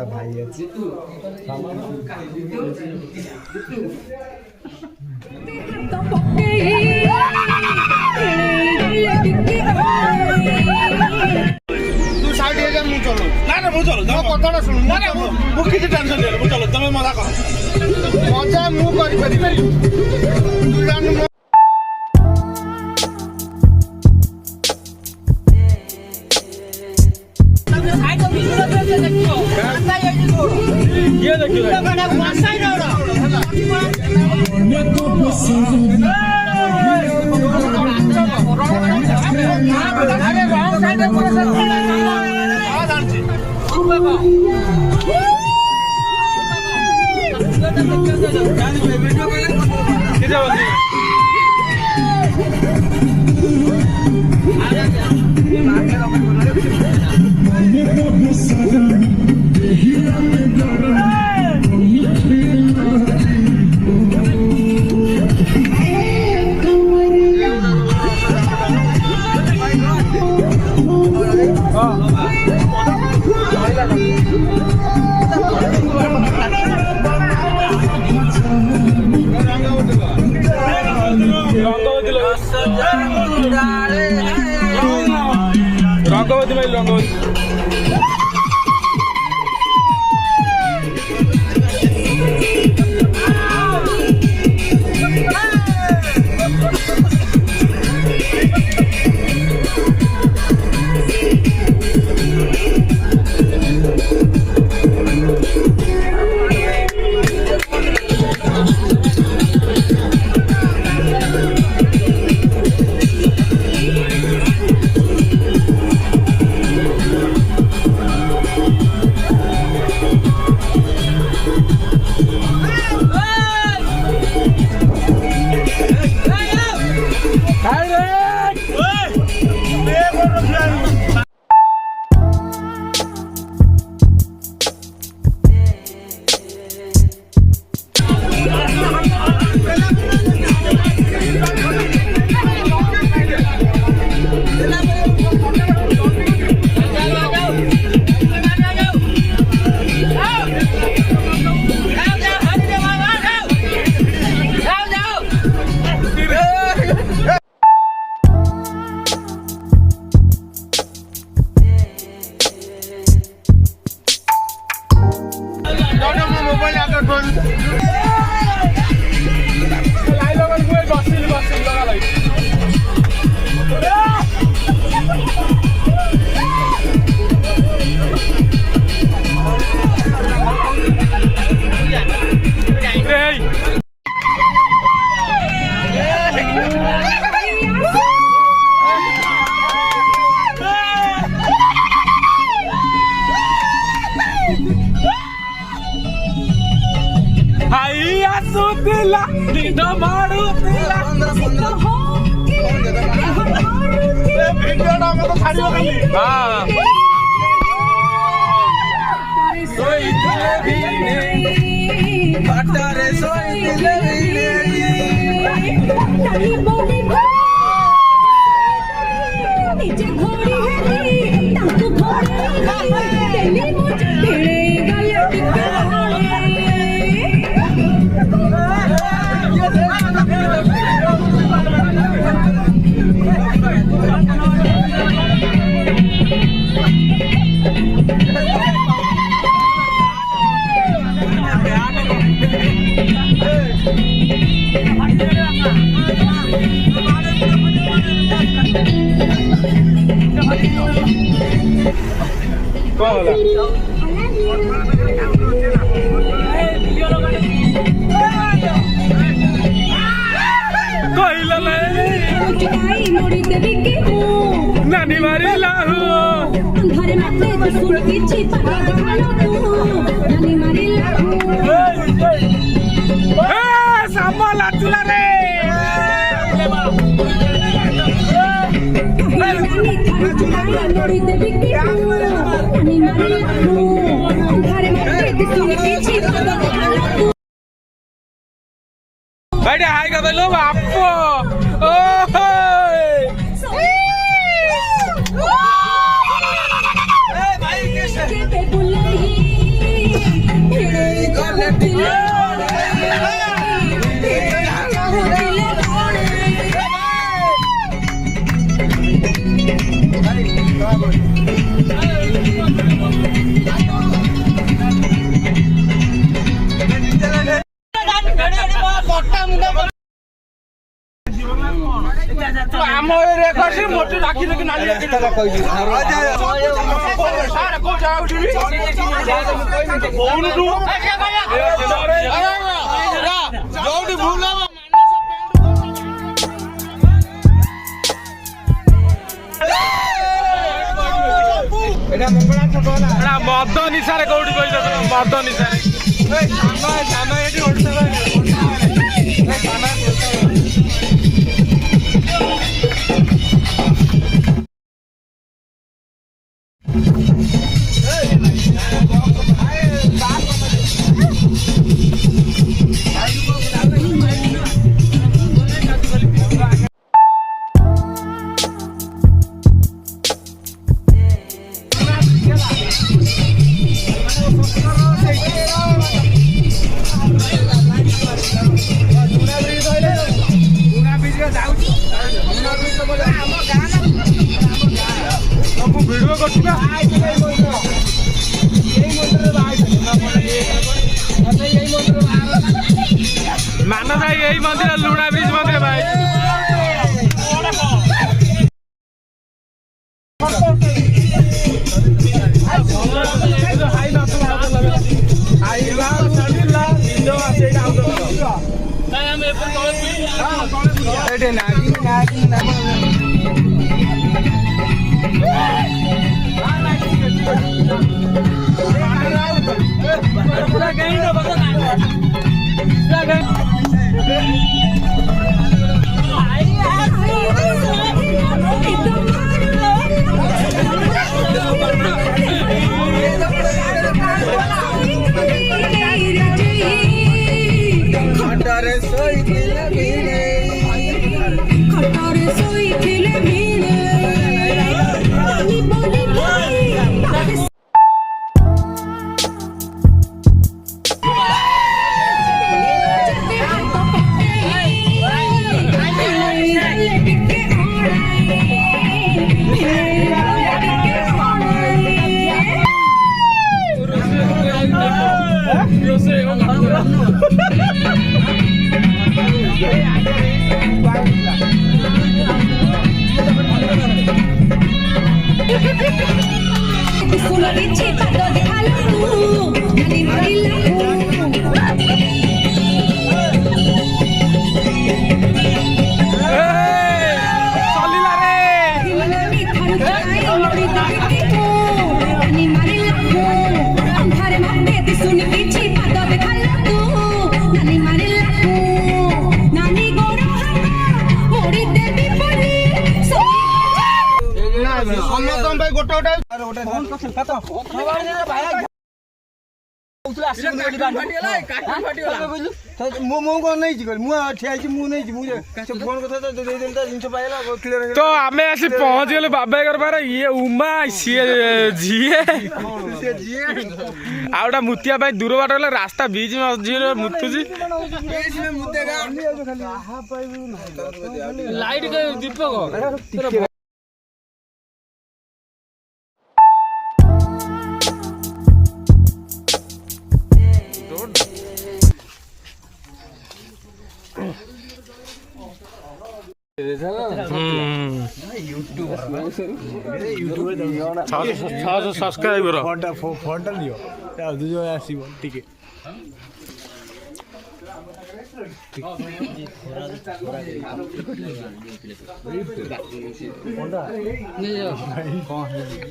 একটা ভাই আছে তুই সাইড হয়ে যা, মু চলো না না মু চলো তোমার কথাটা শুনু না না মু কিছু টেনশন নেই মু চলো তুমি মজা কর মজা মু করি পারি তুই জানো ये देखिए रंगवती भाई रंगवती ಸುತ್ತಿಲ್ಲ ನಿನ್ನ ಮಾಡುತ್ತಿಲ್ಲ नानी मारी लाहू घरे माते सुन किछि पता खालो तू नानी मारी लाहू ए सामा लातुला रे नोड़ी देवी के नानी मारी लाहू घरे माते सुन किछि पता खालो तू बैठे हाय का बेलो आपको ओ मद निशारे कौटी मद निशारे मान भाई यही मंदिर लुणा ब्रिज मंदिर भाई तो आम आसी पहुंच गलु बाबा घर ये उमा सी झीए आउटा मुतिया भाई दूर बाट गला रास्ता बीच में मुतुजी लाइट के दीपक सब्सक्राइबर फोन लियो जो आसीबो टिके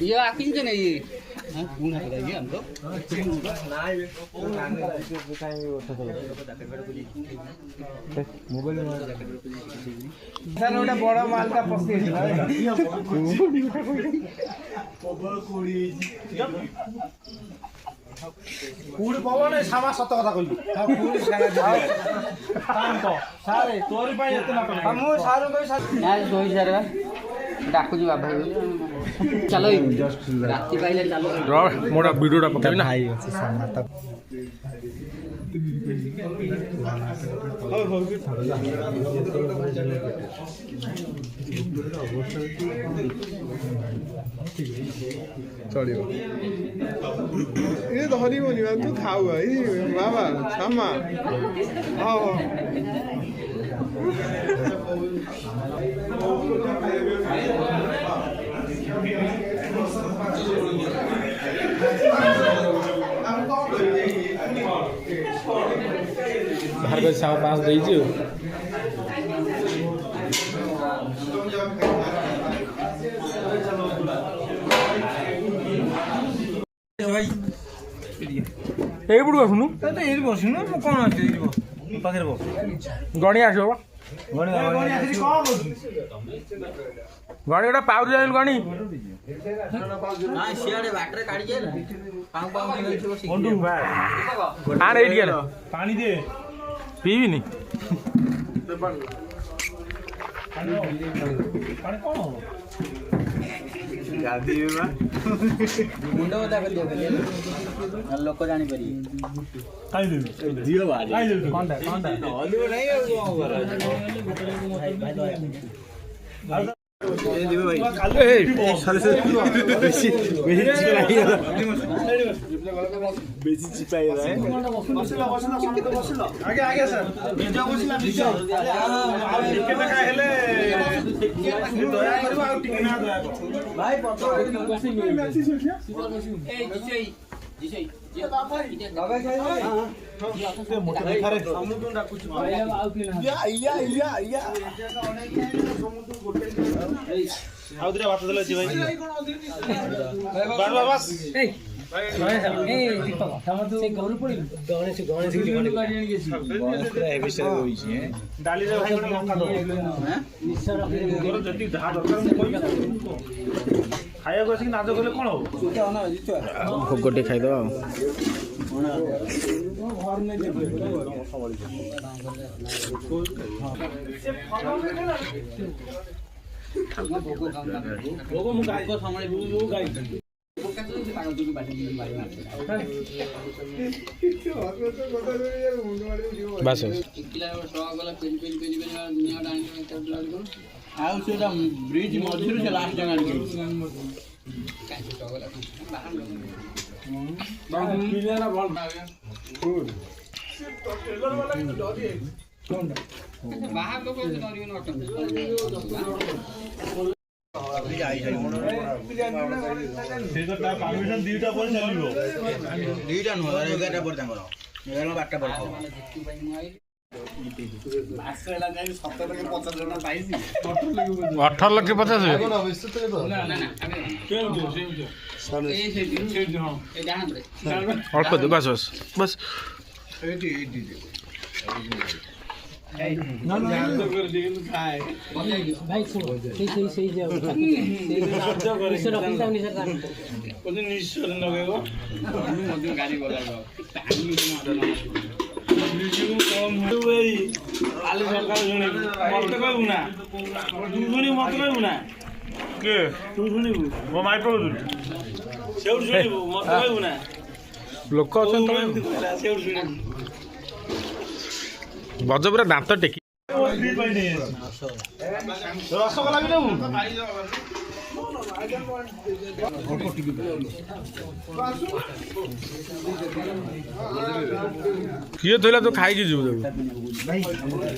ये आकिन के नहीं हां पूरा लगाइए हम तो मोबाइल में सर ओटा बड़ा माल का पस्ती कुड़ी पवन सामा सत कथा कहलु कुड़ी सारे तोरी पाई एते ना हम सारू भाई ना सोई सारे डाकू जी बाबा चलो राती पाइले चलो मोड़ा वीडियोटा पकाबी ना भाई अछि सामा तब ଚଳିବ ଏ ଧରିବନି ତୁ ଥାଉ ଭାଇ ବାବା ସାମା ହଉ ବାହାର କରି 500 ଦେଇଛି ଏଇପଟୁ ଆସୁନୁ ଏଇଠି ବସୁନୁ ମୁଁ କଣ ଅଛି ପାଖରେ ବସ ଗଣି ଆସିବ ଗଣି ଆସିକି କଣ କରୁଛୁ ଗଣି ଗୋଟେ ପାଉରୁ ଯାଇଲୁ ଗଣି ଆଣ ଏଇଠି ଆଣ ପାଣି ଦେ ପିଇବିନି ପାଣି କଣ ହବ ମୁଣ୍ଡ କଥା କରିଦିଅ ଲୋକ ଜାଣିପାରିବେ বেশি চিপাই আগে আগে স্যার হেলে দয়া করব আর টিকে না দয়া করব ভাই ଆଉଦିରେ ଭାତ ଦେଲେ ଭାଇ ବାବା ବାସ୍ ଡାଲିରେ ଭାଇ ଗୋଟେ ଲଙ୍କା ଦବ ଯଦି ଯାହା ଦରକାର ମୁଁ କହିବି ଖାଇବାକୁ ଆସିକି ନାଜ କଲେ କଣ ହବ ଭୋଗ ଟିକେ ଖାଇଦବା ବାସ୍ ଆଉ ସେଟା ବ୍ରିଜ ମଝିରୁ ସେ ଲାଷ୍ଟ ଜାଗା ବାହାର ଲୋକ ଦିଟା ପରେ ଚାଲିବ ଦିଟା ନୁହଁ 11ଟା ପରେ ତାଙ୍କର 12ଟା ପରେ 18 ଲକ୍ଷ 50 ଅଳ୍ପ ବାସ୍ ବାସ୍ ବାସ୍ ଲୋକ ଅଛନ୍ତି ବଜ ପୁରା ଦାନ୍ତ ଟେକି ରସଗୋଲା ବି ନେବୁ କିଏ ଥୋଇଲା ତୁ ଖାଇକି ଯିବୁ ତାକୁ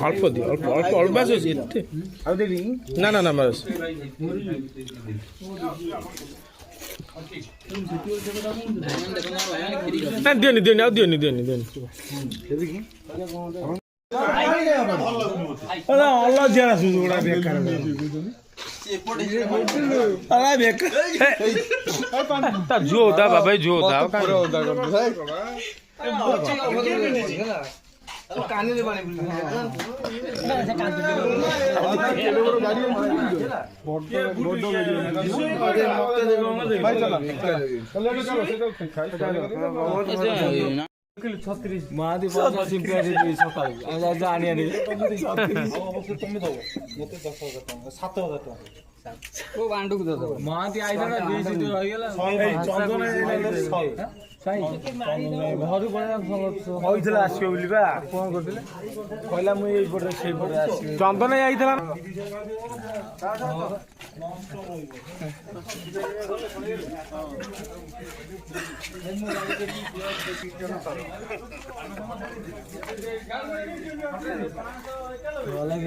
ଅଳ୍ପ ଦିଅ ଅଳ୍ପ ଅଳ୍ପ ଅଳ୍ପ ବାସ୍ ଏତେ ଆଉ ଦେବି ନା ନା ନା ବାସ୍ ନା ଦିଅନି ଦିଅନି ଆଉ ଦିଅନି ଦିଅନି ଦିଅନି ଅଲଜିଆ ଆସୁଛୁ ଗୁଡ଼ା ବେକାର ତା ଝୁଅ ଓଦା ବାବା ଝୁଅ ଓଦା ମହାନ୍ତି ସକାଳୁ ଆଣିଆ ମହାନ୍ତି ଆଇଥିଲା ରହିଗଲା ଘରୁ କହିଥିଲା ଆସିବ ବୋଲି ବା ଫୋନ କରିଥିଲେ କହିଲା ମୁଁ ଏଇପଟେ ସେଇପଟେ ଆସିବି ଚନ୍ଦନ ଯାଇଥିଲା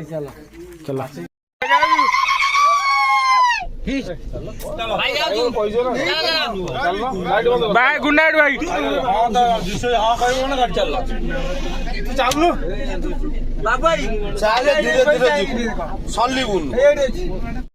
ଚାଲ ଚଲା बाय गुड नाइट भाई ଚାଲୁ ଚାଲେ ଧୀରେ ଧୀରେ ଯିବୁ ସଲିବୁନୁ